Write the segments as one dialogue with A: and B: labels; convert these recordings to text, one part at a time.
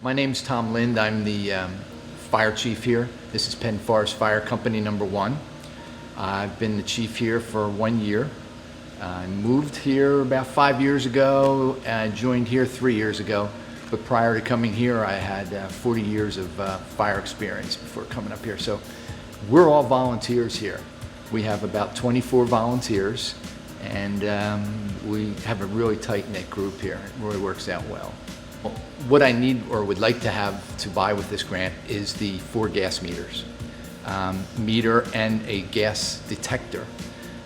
A: My name's Tom Lind. I'm the fire chief here. This is Penn Forest Fire Company number 1. I've been the chief here for 1 year. I moved here about 5 years ago. I joined here 3 years ago. But prior to coming here, I had 40 years of fire experience before coming up here. So we're all volunteers here. We have about 24 volunteers, and we have a really tight-knit group here. It really works out well. What I need or would like to have to buy with this grant is the 4 gas meters. Meter and a gas detector.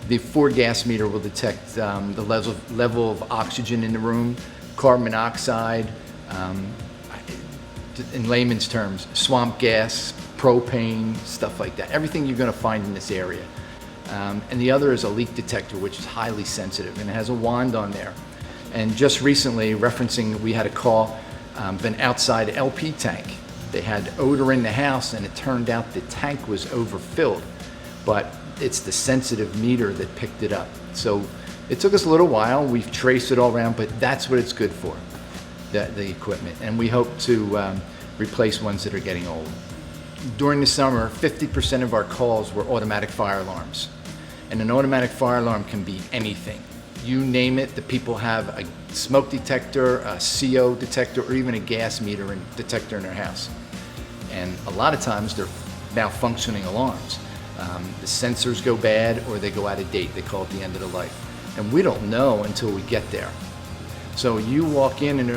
A: The 4 gas meter will detect the level of oxygen in the room, carbon monoxide, in layman's terms, swamp gas, propane, stuff like that. Everything you're going to find in this area. And the other is a leak detector, which is highly sensitive, and it has a wand on there. And just recently, referencing, we had a call of an outside LP tank. They had odor in the house, and it turned out the tank was overfilled, but it's the sensitive meter that picked it up. So it took us a little while. We've traced it all around, but that's what it's good for, the equipment. And we hope to replace ones that are getting old. During the summer, 50% of our calls were automatic fire alarms. And an automatic fire alarm can be anything. You name it, the people have a smoke detector, a CO detector, or even a gas meter and detector in their house. And a lot of times they're malfunctioning alarms. The sensors go bad or they go out of date. They call it the end of the life. And we don't know until we get there. So you walk in and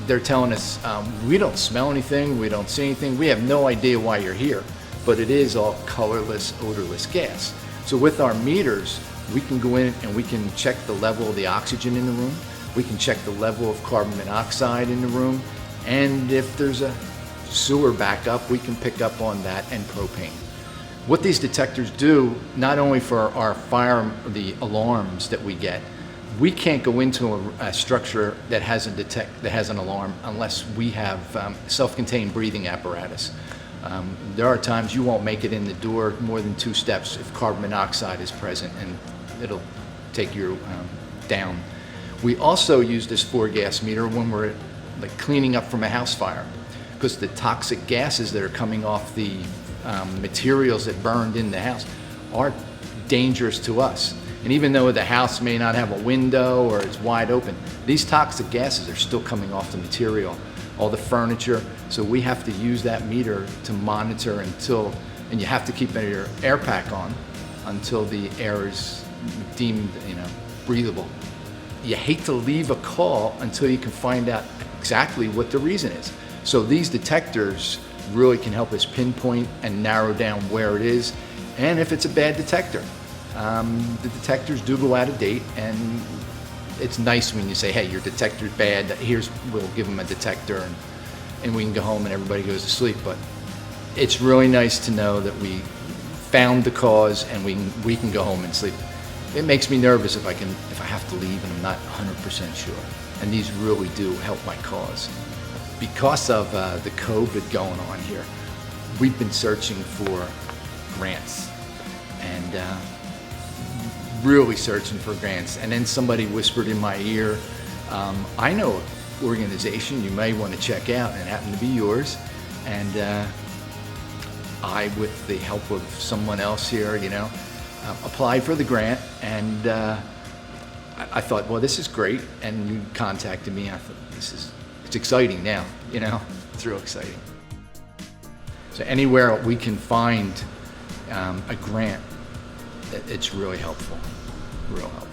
A: they're telling us, we don't smell anything, we don't see anything, we have no idea why you're here, but it is all colorless, odorless gas. So with our meters, we can go in and we can check the level of the oxygen in the room, we can check the level of carbon monoxide in the room, and if there's a sewer backup, we can pick up on that, and propane. What these detectors do, not only for our the alarms that we get, we can't go into a structure that has an alarm unless we have self-contained breathing apparatus. There are times you won't make it in the door more than 2 steps if carbon monoxide is present, and it'll take you down. We also use this 4 gas meter when we're like cleaning up from a house fire, because the toxic gases that are coming off the materials that burned in the house are dangerous to us. And even though the house may not have a window or it's wide open, these toxic gases are still coming off the material, all the furniture. So we have to use that meter to monitor and you have to keep your air pack on until the air is deemed, breathable. You hate to leave a call until you can find out exactly what the reason is. So these detectors really can help us pinpoint and narrow down where it is, and if it's a bad detector. The detectors do go out of date, and it's nice when you say, hey, your detector's bad, we'll give them a detector, and we can go home and everybody goes to sleep. But it's really nice to know that we found the cause and we can go home and sleep. It makes me nervous if I have to leave and I'm not 100% sure. And these really do help my cause. Because of the COVID going on here, we've been searching for grants and really searching for grants. And then somebody whispered in my ear, I know an organization you may want to check out, and it happened to be yours. And I, with the help of someone else here, applied for the grant, and I thought, well, this is great. And you contacted me. I thought, it's exciting now, it's real exciting. So anywhere we can find a grant, it's really helpful, real helpful.